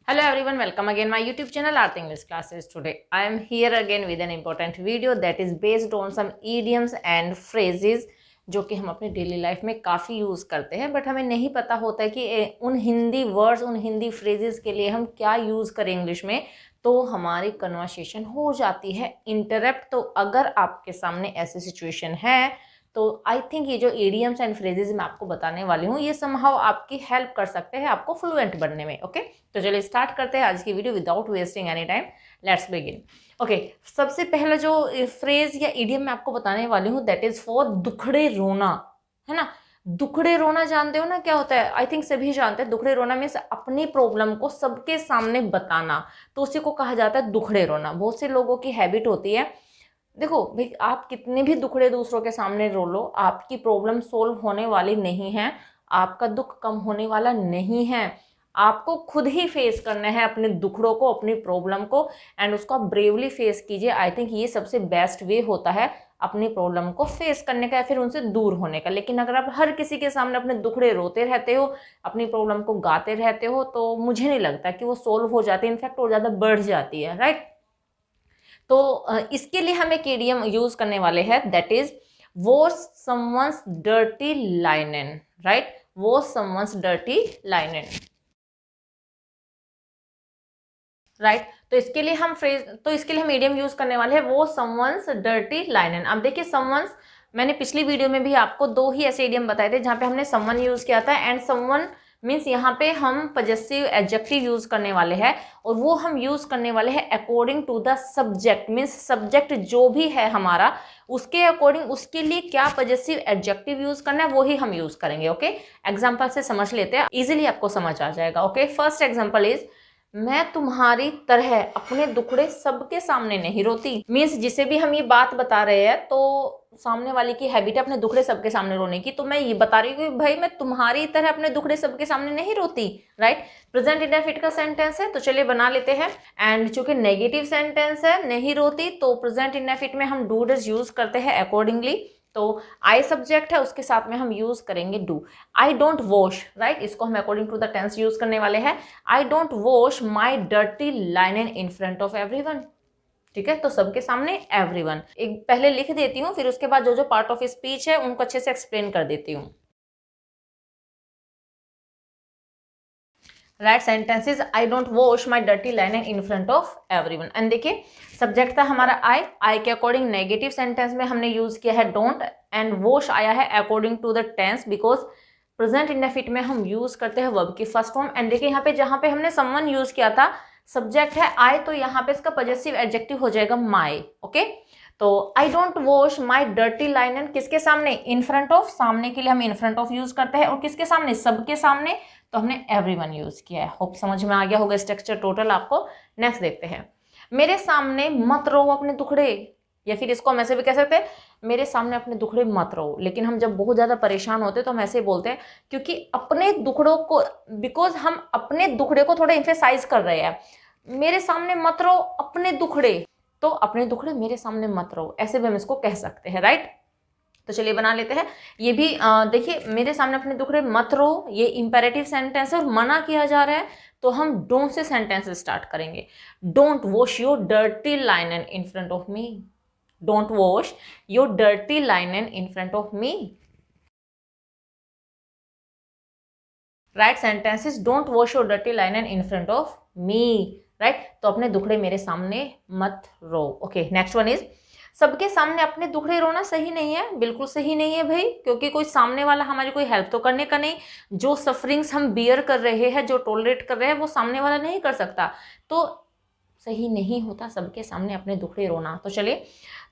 Hello everyone, welcome again my YouTube channel Art English Classes. Today I am here again with an important video that is based on some idioms and phrases जो कि हम अपने daily life में काफ़ी use करते हैं, but हमें नहीं पता होता है कि उन हिंदी वर्ड्स, उन हिंदी फ्रेजेस के लिए हम क्या यूज़ करें इंग्लिश में, तो हमारी कन्वर्सेशन हो जाती है इंटरप्ट। तो अगर आपके सामने ऐसी सिचुएशन है तो आई थिंक ये जो इडियम्स एंड फ्रेजेस मैं आपको बताने वाली हूँ ये समहाउ आपकी हेल्प कर सकते हैं आपको फ्लुएंट बनने में। ओके, तो चलिए स्टार्ट करते हैं आज की video without wasting any time. Let's begin. Okay, सबसे पहला जो फ्रेज या इडियम मैं आपको बताने वाली हूँ दैट इज फॉर दुखड़े रोना, है ना। दुखड़े रोना जानते हो ना क्या होता है? आई थिंक सभी जानते हैं। दुखड़े रोना मीन्स अपनी प्रॉब्लम को सबके सामने बताना, तो उसी को कहा जाता है दुखड़े रोना। बहुत से लोगों की हैबिट होती है, देखो भाई, आप कितने भी दुखड़े दूसरों के सामने रो लो, आपकी प्रॉब्लम सोल्व होने वाली नहीं है, आपका दुख कम होने वाला नहीं है। आपको खुद ही फेस करना है अपने दुखड़ों को, अपनी प्रॉब्लम को, एंड उसको आप ब्रेवली फेस कीजिए। आई थिंक ये सबसे बेस्ट वे होता है अपनी प्रॉब्लम को फेस करने का या फिर उनसे दूर होने का। लेकिन अगर आप हर किसी के सामने अपने दुखड़े रोते रहते हो, अपनी प्रॉब्लम को गाते रहते हो, तो मुझे नहीं लगता कि वो सोल्व हो जाती है, इनफैक्ट और ज़्यादा बढ़ जाती है, राइट। तो इसके लिए हम एक इडियम यूज करने वाले हैं that is wash someone's dirty linen, right. Wash someone's dirty linen, right. तो इसके लिए हम इडियम यूज करने वाले हैं वो समवंस डर्टी लाइनेन। अब देखिए, समवंस, मैंने पिछली वीडियो में भी आपको दो ही ऐसे इडियम बताए थे जहां पे हमने समवन यूज किया था, एंड समवन मीन्स यहाँ पे हम पजेसिव एडजेक्टिव यूज करने वाले हैं, और वो हम यूज करने वाले हैं according to the subject. Means subject जो भी है हमारा, उसके अकॉर्डिंग उसके लिए क्या पजेसिव एडजेक्टिव यूज करना है वो ही हम यूज करेंगे। ओके, एग्जाम्पल से समझ लेते हैं, इजिली आपको समझ आ जाएगा। ओके, फर्स्ट एग्जाम्पल इज मैं तुम्हारी तरह अपने दुखड़े सबके सामने नहीं रोती। मीन्स जिसे भी हम ये बात बता रहे हैं तो सामने वाले की हैबिट है अपने दुखड़े सबके सामने रोने की, तो मैं ये बता रही हूँ कि भाई मैं तुम्हारी तरह अपने दुखड़े सबके सामने नहीं रोती, राइट। प्रेजेंट इंडेफिनिट का सेंटेंस है, तो चलिए बना लेते हैं। एंड चूंकि नेगेटिव सेंटेंस है, नहीं रोती, तो प्रेजेंट इंडेफिनिट में हम डू डज यूज करते हैं अकॉर्डिंगली। तो आई सब्जेक्ट है, उसके साथ में हम यूज करेंगे do. I don't wash, right, इसको हम according to the tense use करने वाले हैं। I don't wash my dirty linen in front of everyone, ठीक है। तो सबके सामने एवरीवन एक पहले लिख देती हूँ, फिर उसके बाद जो जो पार्ट ऑफ स्पीच है उनको अच्छे से एक्सप्लेन कर देती हूँ। Right sentences, I don't wash my dirty linen in front of everyone. And देखिए, सब्जेक्ट था हमारा आई के अकॉर्डिंग नेगेटिव सेंटेंस में हमने यूज किया है डोंट, एंड वॉश आया है according to the tense, because present indefinite में हम यूज करते हैं वर्ब की फर्स्ट फॉर्म। एंड देखिए यहाँ पे जहां पे हमने समवन यूज किया था, सब्जेक्ट है आई, तो यहाँ पे इसका पॉजेसिव एडजेक्टिव हो जाएगा माई। ओके, तो I don't wash my dirty linen किसके सामने? इन फ्रंट ऑफ, सामने के लिए हम इन फ्रंट ऑफ यूज करते हैं, और किसके सामने? सबके सामने, तो हमने एवरीवन यूज किया है। होप समझ में आ गया होगा स्ट्रक्चर टोटल आपको। नेक्स्ट देखते हैं, मेरे सामने मत रो अपने दुखड़े, या फिर इसको हम ऐसे भी कह सकते हैं, मेरे सामने अपने दुखड़े मत रो। लेकिन हम जब बहुत ज्यादा परेशान होते हैं तो हम ऐसे ही बोलते हैं, क्योंकि अपने दुखड़ों को, बिकॉज हम अपने दुखड़े को थोड़ा इम्फेसाइज कर रहे हैं। मेरे सामने मत रो अपने दुखड़े, तो अपने दुखड़े मेरे सामने मत रो, ऐसे भी हम इसको कह सकते हैं, राइट। तो चलिए बना लेते हैं ये भी। देखिए, मेरे सामने अपने दुखड़े मत रो, ये इंपेरेटिव सेंटेंस है और मना किया जा रहा है, तो हम डोंट से सेंटेंस स्टार्ट करेंगे। Don't wash your dirty linen in front of me, don't wash your dirty linen in front of me, right sentences, don't wash your dirty linen in front of me, right. तो अपने दुखड़े मेरे सामने मत रो। Okay, next one is, सबके सामने अपने दुखड़े रोना सही नहीं है। बिल्कुल सही नहीं है भाई, क्योंकि कोई सामने वाला हमारी कोई हेल्प तो करने का नहीं। जो सफरिंग्स हम बियर कर रहे हैं, जो टॉलरेट कर रहे हैं, वो सामने वाला नहीं कर सकता, तो सही नहीं होता सबके सामने अपने दुखड़े रोना। तो चलिए,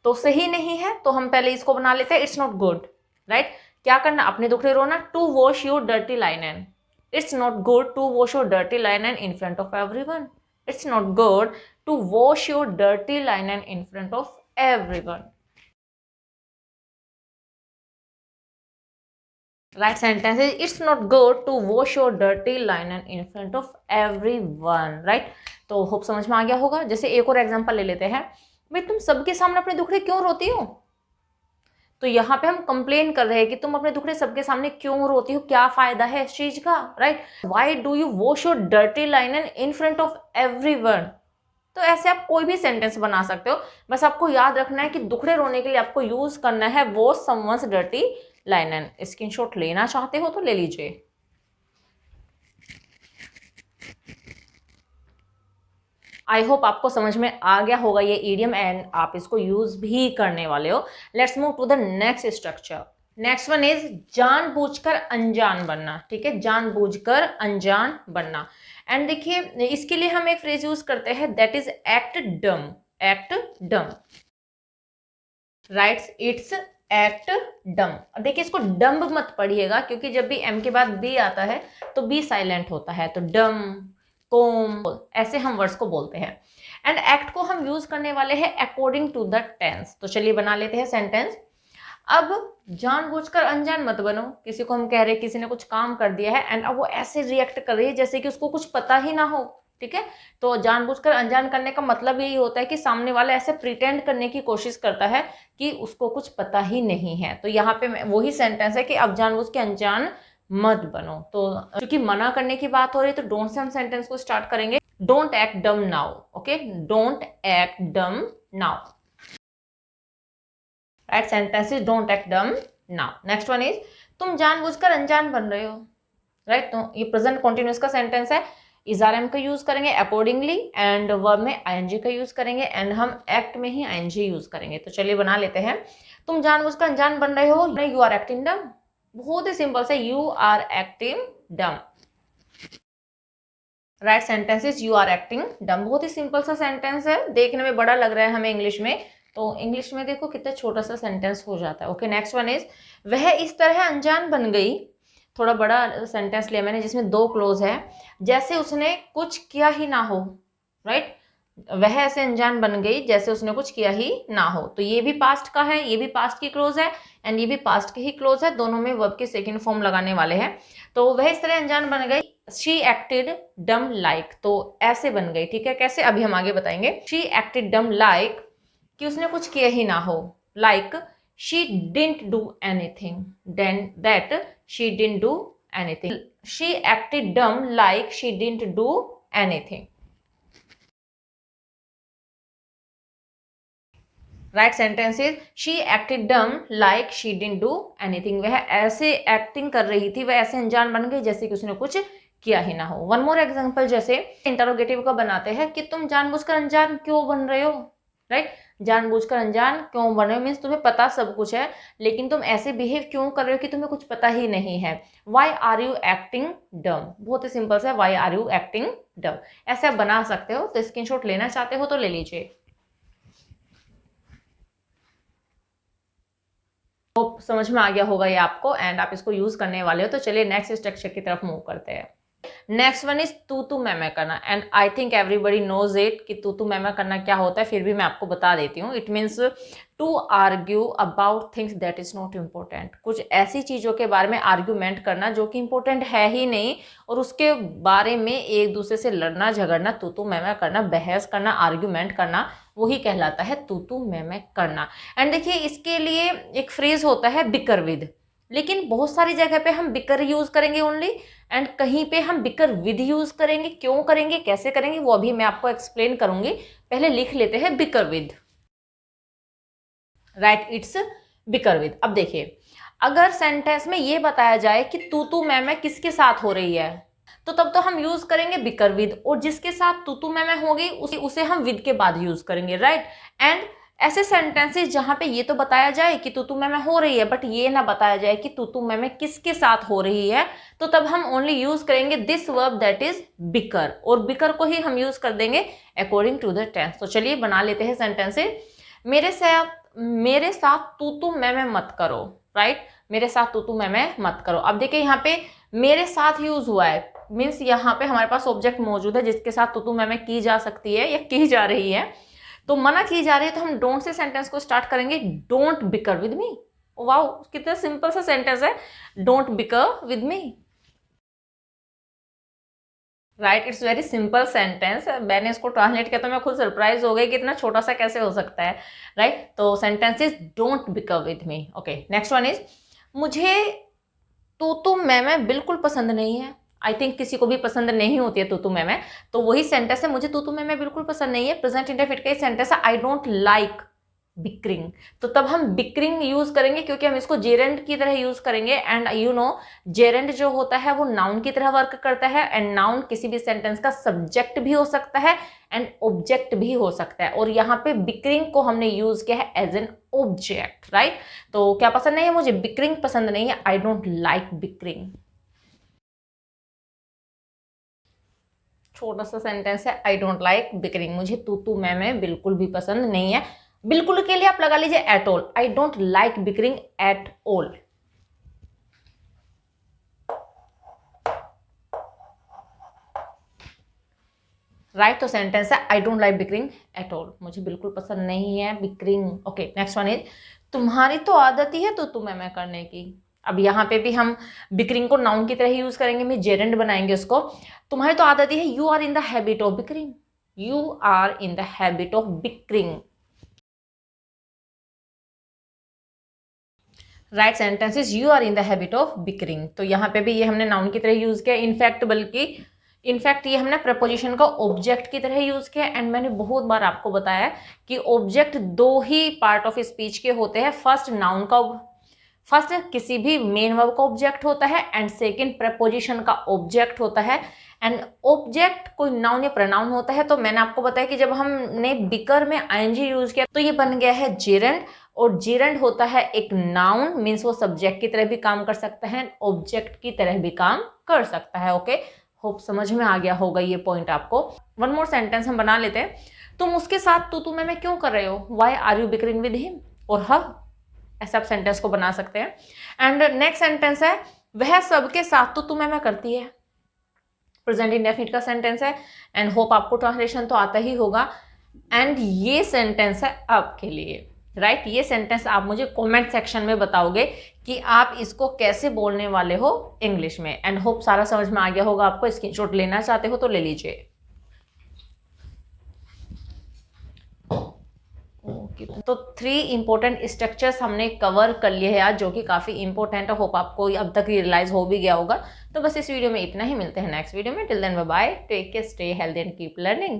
तो सही नहीं है तो हम पहले इसको बना लेते हैं, इट्स नॉट गुड, राइट। क्या करना? अपने दुखड़े रोना, to wash your dirty linen, it's not good to wash your dirty linen in front of everyone. It's not good to wash your dirty linen in front of everyone. Right sentence is, it's not good to wash your dirty linen in front of everyone. Right? तो hope समझ में आ गया होगा। जैसे एक और example ले लेते हैं, भाई तुम सबके सामने अपने दुखड़े क्यों रोती हो? तो यहाँ पे हम कंप्लेन कर रहे हैं कि तुम अपने दुखड़े सबके सामने क्यों रोती हो, क्या फायदा है इस चीज का, right. Why do you wash your dirty linen in front of everyone. तो ऐसे आप कोई भी सेंटेंस बना सकते हो, बस आपको याद रखना है कि दुखड़े रोने के लिए आपको यूज करना है वॉश समवन्स डर्टी लाइनन। स्क्रीनशॉट लेना चाहते हो तो ले लीजिए। आई होप आपको समझ में आ गया होगा ये ईडियम एंड आप इसको यूज भी करने वाले हो। Let's move to the next structure. Next one is जानबूझकर अनजान बनना, ठीक है, जानबूझकर अनजान बनना। एंड देखिए इसके लिए हम एक फ्रेज यूज करते हैं दैट इज एक्ट डम। एक्ट डम, राइट्स इट्स एक्ट डम। देखिए इसको डम्ब मत पढ़िएगा क्योंकि जब भी एम के बाद बी आता है तो बी साइलेंट होता है, तो डम, कोम, ऐसे हम वर्ड्स को बोलते हैं। एंड एक्ट को हम यूज करने वाले हैं अकॉर्डिंग टू द टेंस। तो चलिए बना लेते हैं सेंटेंस। अब जानबूझकर अनजान मत बनो। किसी को हम कह रहे हैं किसी ने कुछ काम कर दिया है एंड अब वो ऐसे रिएक्ट कर रही है जैसे कि उसको कुछ पता ही ना हो, ठीक है। तो जानबूझकर अनजान करने का मतलब यही होता है कि सामने वाला ऐसे प्रिटेंड करने की कोशिश करता है कि उसको कुछ पता ही नहीं है। तो यहाँ पे वही सेंटेंस है कि अब जानबूझ के अनजान मत बनो। तो क्योंकि मना करने की बात हो रही है तो डोंट से हम सेंटेंस को स्टार्ट करेंगे। डोंट एक्ट डम नाउ, ओके, डोंट एक्ट डम now, right. Sentence is don't act डम नाउ। नेक्स्ट वन इज तुम जानबूझकर अनजान बन रहे हो, राइट। तो ये प्रेजेंट कॉन्टिन्यूस का सेंटेंस है। इज़ारएम का यूज करेंगे अकॉर्डिंगली एंड वर्ब में आईएनजी का यूज करेंगे एंड हम एक्ट में ही आईएनजी यूज करेंगे। तो चलिए बना लेते हैं। तुम जानबूझकर अनजान बन रहे हो, यू आर एक्टिंग डम। बहुत ही सिंपल से, you are acting dumb, right. Sentence is you are acting dumb. बहुत ही सिंपल सा सेंटेंस है, देखने में बड़ा लग रहा है हमें इंग्लिश में, तो इंग्लिश में देखो कितना छोटा सा सेंटेंस हो जाता है। ओके, नेक्स्ट वन इज वह इस तरह अनजान बन गई। थोड़ा बड़ा सेंटेंस लिया मैंने जिसमें दो क्लोज है, जैसे उसने कुछ किया ही ना हो, राइट। वह ऐसे अनजान बन गई जैसे उसने कुछ किया ही ना हो। तो ये भी पास्ट का है, ये भी पास्ट की क्लोज है एंड ये भी पास्ट की ही क्लोज है, दोनों में वर्ब की सेकंड फॉर्म लगाने वाले हैं। तो वह इस तरह अनजान बन गई, शी एक्टेड डम लाइक। तो ऐसे बन गई, ठीक है। कैसे अभी हम आगे बताएंगे। शी एक्टेड डम लाइक कि उसने कुछ किया ही ना हो, like she didn't do anything, then that she didn't do anything. She acted dumb like she didn't do anything, right. Sentence is she acted dumb like she didn't do anything. वह ऐसे acting कर रही थी, वह ऐसे अनजान बन गई जैसे कि उसने कुछ किया ही ना हो। वन मोर एग्जांपल, जैसे इंटरोगेटिव का बनाते हैं कि तुम जानबूझकर अनजान क्यों बन रहे हो, राइट। जानबूझकर अनजान क्यों बन रहे हो मीन्स तुम्हें पता सब कुछ है लेकिन तुम ऐसे बिहेव क्यों कर रहे हो कि तुम्हें कुछ पता ही नहीं है। Y are you acting dumb. बहुत ही सिंपल सा, वाई आर यू एक्टिंग डम। ऐसे आप बना सकते हो। तो स्क्रीनशॉट लेना चाहते हो तो ले लीजिए। होप समझ में आ गया होगा ये आपको एंड आप इसको यूज करने वाले हो। तो चलिए नेक्स्ट स्ट्रक्चर की तरफ मूव करते हैं। नेक्स्ट वन इज तू मैं करना and I think everybody knows it कि तू मैं करना क्या होता है, फिर भी मैं आपको बता देती हूँ। It means to argue about things that is not important. कुछ ऐसी चीज़ों के बारे में आर्ग्यूमेंट करना जो कि इम्पोर्टेंट है ही नहीं और उसके बारे में एक दूसरे से लड़ना झगड़ना, तू मैं करना, बहस करना, आर्ग्यूमेंट करना, वही कहलाता है तू मैं करना। एंड देखिए इसके लिए एक फ्रेज होता है बिकर विद, लेकिन बहुत सारी जगह पे हम बिकर यूज करेंगे ओनली एंड कहीं पे हम बिकर विद यूज करेंगे। क्यों करेंगे, कैसे करेंगे, वो अभी मैं आपको एक्सप्लेन करूंगी। पहले लिख लेते हैं beaker with, right. It's beaker with. अब देखिए अगर सेंटेंस में ये बताया जाए कि तू मैं किसके साथ हो रही है तो तब तो हम यूज करेंगे बिकर विद, और जिसके साथ तू मैं होगी उसे हम विद के बाद यूज करेंगे, राइट। एंड ऐसे सेंटेंसेस जहां पे ये तो बताया जाए कि तू मैं हो रही है बट ये ना बताया जाए कि तू मैं किसके साथ हो रही है, तो तब हम ओनली यूज करेंगे this verb that is beaker, और बिकर को ही हम यूज कर देंगे अकॉर्डिंग टू द टेंस। तो चलिए बना लेते हैं सेंटेंसेस। मेरे साथ तू मैं मत करो, राइट। मेरे साथ तू मैं मत करो। अब देखिए यहाँ पे मेरे साथ यूज हुआ है मीन्स यहाँ पे हमारे पास ऑब्जेक्ट मौजूद है जिसके साथ तू मैं की जा सकती है या की जा रही है। तो मना की जा रही है तो हम डोंट से सेंटेंस को स्टार्ट करेंगे, don't beaker with me. Wow कितना सिंपल सा सेंटेंस है, don't beaker with me. Right, it's very simple sentence. मैंने इसको ट्रांसलेट किया तो मैं खुद सरप्राइज हो गई कि इतना छोटा सा कैसे हो सकता है, राइट। तो sentence is don't beaker with me. Okay, next one is मुझे तू मैं बिल्कुल पसंद नहीं है। आई थिंक किसी को भी पसंद नहीं होती है तू मैं। तो वही सेंटेंस है, मुझे तू मैं बिल्कुल पसंद नहीं है। प्रेजेंट इंडेफिनिट का सेंटेंस है, आई डोंट लाइक बिक्रिंग। तो तब हम बिक्रिंग यूज करेंगे क्योंकि हम इसको जेरेंड की तरह यूज करेंगे। एंड यू नो जेरेंड जो होता है वो नाउन की तरह वर्क करता है। एंड नाउन किसी भी सेंटेंस का सब्जेक्ट भी हो सकता है एंड ऑब्जेक्ट भी हो सकता है। और यहाँ पे बिक्रिंग को हमने यूज किया है एज एन ऑब्जेक्ट, राइट। तो क्या पसंद नहीं है, मुझे बिक्रिंग पसंद नहीं है, आई डोंट लाइक बिक्रिंग। छोटा सा सेंटेंस है, आई डोंट लाइक बिकरिंग, मुझे तू मैं बिल्कुल भी पसंद नहीं है। बिल्कुल के लिए आप लगा लीजिए at all, I don't like bickering at all. Right, तो सेंटेंस है I don't like bickering at all, मुझे बिल्कुल पसंद नहीं है bickering. Okay, next one is तुम्हारी तो आदत ही है तू मैं करने की। अब यहाँ पे भी हम बिकरिंग को नाउन की तरह ही यूज करेंगे, मैं जेरेंड बनाएंगे उसको। तुम्हारी तो आदत ही है, you are in the habit of bickering, you are in the habit of bickering. Right sentence is you are in the habit of bickering. तो यहाँ पे भी ये हमने नाउन की तरह यूज किया। इनफैक्ट बल्कि इनफैक्ट ये हमने प्रपोजिशन का ऑब्जेक्ट की तरह यूज किया। एंड मैंने बहुत बार आपको बताया कि ऑब्जेक्ट दो ही पार्ट ऑफ स्पीच के होते हैं। फर्स्ट नाउन का, फर्स्ट किसी भी मेन वर्ब का ऑब्जेक्ट होता है एंड सेकंड प्रपोजिशन का ऑब्जेक्ट होता है। एंड ऑब्जेक्ट कोई नाउन या प्रनाउन होता है। तो मैंने आपको बताया कि जब हमने बिकर में आईएनजी यूज किया तो ये बन गया है जेरेंड। और जेरेंड होता है एक नाउन, मीन्स वो सब्जेक्ट की तरह भी काम कर सकता है, ऑब्जेक्ट की तरह भी काम कर सकता है। ओके, होप समझ में आ गया होगा ये पॉइंट आपको। वन मोर सेंटेंस हम बना लेते हैं। तुम उसके साथ तू मैं क्यों कर रहे हो, why are you bickering with him और हर, ऐसा आप सेंटेंस को बना सकते हैं। एंड नेक्स्ट सेंटेंस है वह सबके साथ तो मैं करती है। प्रेजेंट इंडेफिनिट का सेंटेंस है। एंड होप आपको ट्रांसलेशन तो आता ही होगा। एंड ये सेंटेंस है आपके लिए, राइट। ये सेंटेंस आप मुझे कमेंट सेक्शन में बताओगे कि आप इसको कैसे बोलने वाले हो इंग्लिश में। एंड होप सारा समझ में आ गया होगा आपको। स्क्रीनशॉट लेना चाहते हो तो ले लीजिए। तो 3 इंपॉर्टेंट स्ट्रक्चर्स हमने कवर कर लिए हैं आज, जो कि काफ़ी इंपॉर्टेंट है। होप आपको अब तक रियलाइज हो भी गया होगा। तो बस इस वीडियो में इतना ही, मिलते हैं नेक्स्ट वीडियो में। Till then bye bye, take care, stay healthy and keep learning.